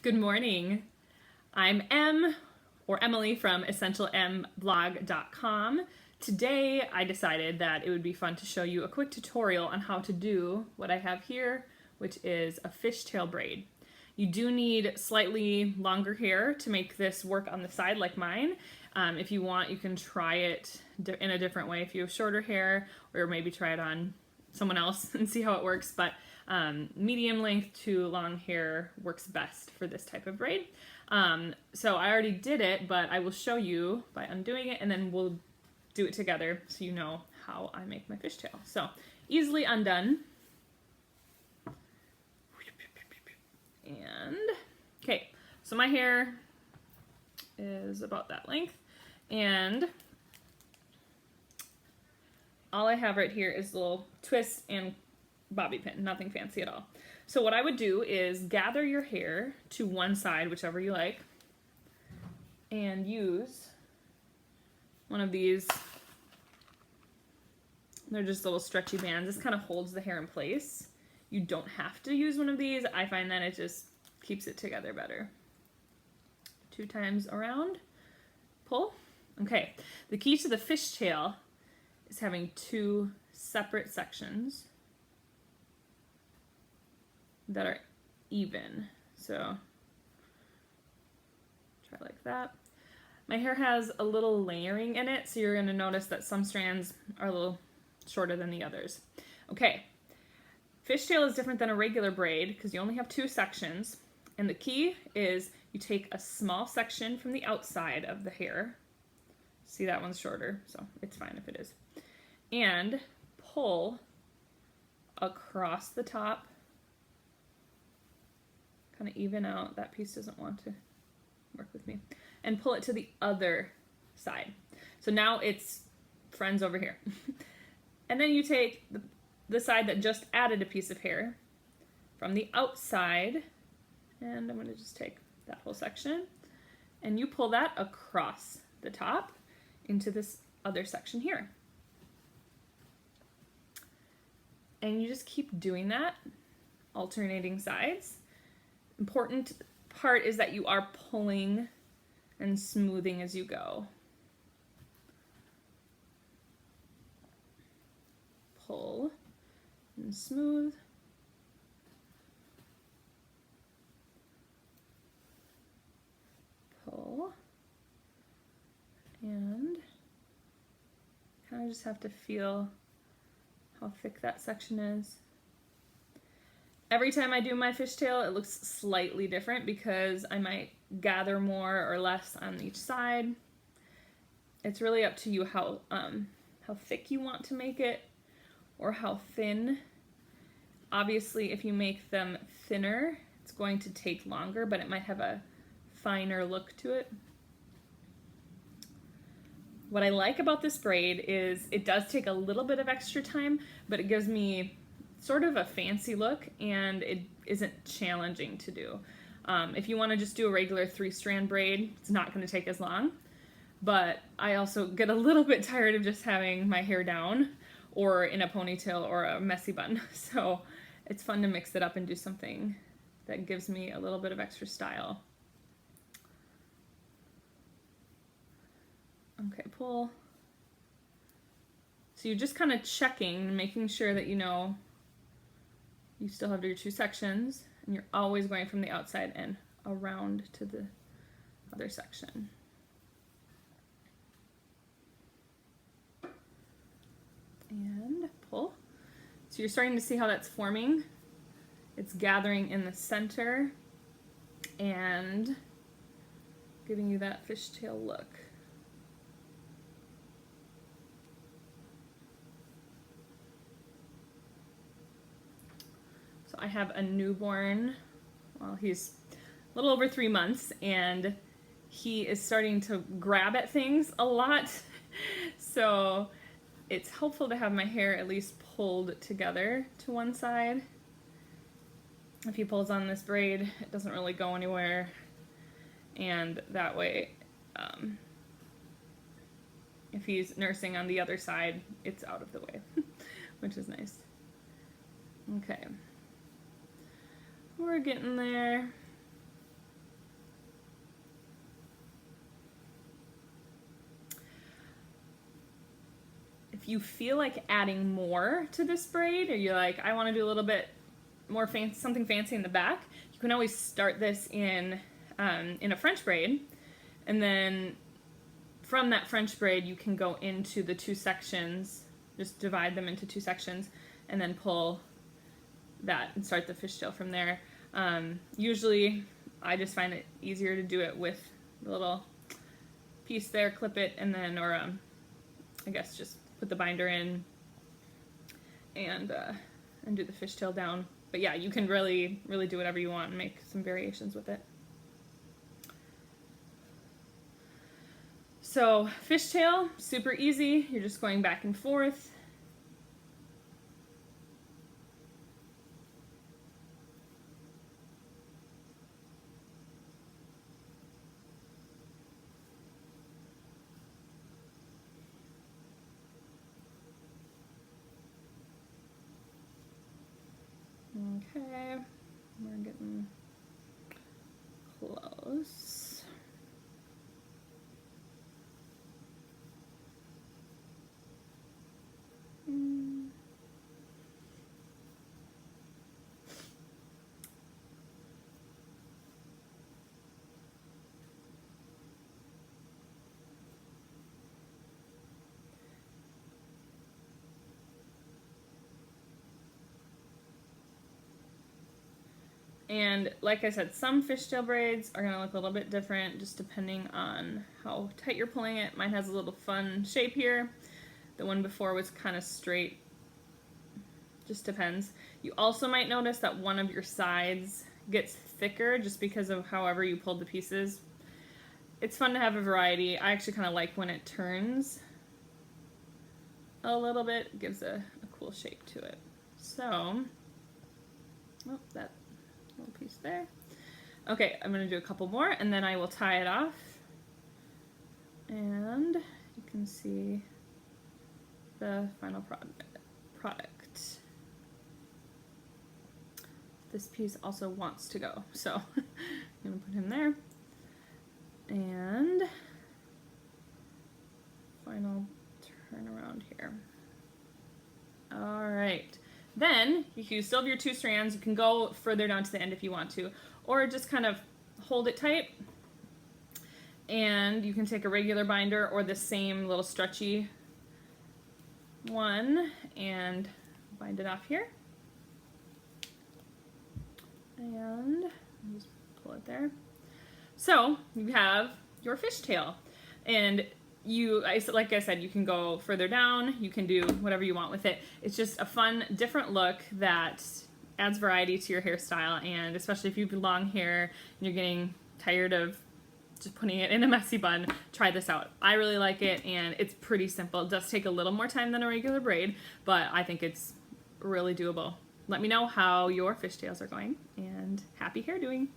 Good morning. I'm Emily from EssentialMblog.com. Today I decided that it would be fun to show you a quick tutorial on how to do what I have here, which is a fishtail braid. You do need slightly longer hair to make this work on the side like mine. If you want, you can try it in a different way if you have shorter hair, or maybe try it on someone else and see how it works, but medium length to long hair works best for this type of braid. So I already did it, but I will show you by undoing it, and then we'll do it together so you know how I make my fishtail. So easily undone. And okay, so my hair is about that length, and all I have right here is a little twist and bobby pin, nothing fancy at all. So what I would do is gather your hair to one side, whichever you like, and use one of these. They're just little stretchy bands. This kind of holds the hair in place. You don't have to use one of these. I find that it just keeps it together better. 2 times around, pull. Okay, the key to the fishtail is having 2 separate sections that are even. So try like that. My hair has a little layering in it, so you're going to notice that some strands are a little shorter than the others. Okay, fishtail is different than a regular braid because you only have 2 sections, and the key is you take a small section from the outside of the hair. See, that one's shorter, so it's fine if it is. And pull across the top, kind of even out. That piece doesn't want to work with me. And pull it to the other side. So now it's friends over here. And then you take the side that just added a piece of hair from the outside, and I'm going to just take that whole section, and you pull that across the top into this other section here. And you just keep doing that, alternating sides. Important part is that you are pulling and smoothing as you go. Pull and smooth. Pull. And kind of just have to feel how thick that section is. Every time I do my fishtail, it looks slightly different because I might gather more or less on each side. It's really up to you how thick you want to make it or how thin. Obviously, if you make them thinner, it's going to take longer, but it might have a finer look to it. What I like about this braid is it does take a little bit of extra time, but it gives me sort of a fancy look, and it isn't challenging to do. If you want to just do a regular 3-strand braid, it's not going to take as long, but I also get a little bit tired of just having my hair down or in a ponytail or a messy bun, so it's fun to mix it up and do something that gives me a little bit of extra style. Okay, pull. So you're just kind of checking, making sure that you know you still have your 2 sections, and you're always going from the outside and around to the other section. And pull. So you're starting to see how that's forming. It's gathering in the center and giving you that fishtail look. I have a newborn, well, he's a little over 3 months, and he is starting to grab at things a lot. So it's helpful to have my hair at least pulled together to one side. If he pulls on this braid, it doesn't really go anywhere. And that way, if he's nursing on the other side, it's out of the way, which is nice. Okay. We're getting there. you feel like adding more to this braid, or you're like, I want to do a little bit more fancy, something fancy in the back, you can always start this in a French braid, and then from that French braid you can go into the two sections, just divide them into two sections, and then pull that and start the fishtail from there. Usually I just find it easier to do it with the little piece there, clip it, and then, or I guess just put the binder in and do the fishtail down. But yeah, you can really do whatever you want and make some variations with it. So fishtail, super easy. You're just going back and forth. Okay, we're getting close. And like I said, some fishtail braids are gonna look a little bit different just depending on how tight you're pulling it. Mine has a little fun shape here. The one before was kind of straight. Just depends. You also might notice that one of your sides gets thicker just because of however you pulled the pieces. It's fun to have a variety. I actually kind of like when it turns a little bit. It gives a cool shape to it. So, oh, that little piece there. Okay, I'm gonna do a couple more and then I will tie it off. And you can see the final product. This piece also wants to go, so I'm gonna put him there. And final turn around here. All right. Then you still have your two strands. You can go further down to the end if you want to, or just kind of hold it tight. And you can take a regular binder or the same little stretchy one and bind it off here. And just pull it there. So you have your fishtail, and like I said, you can go further down, you can do whatever you want with it. It's just a fun, different look that adds variety to your hairstyle, and especially if you have long hair and you're getting tired of just putting it in a messy bun, try this out. I really like it, and it's pretty simple. It does take a little more time than a regular braid, but I think it's really doable. Let me know how your fishtails are going, and happy hair doing!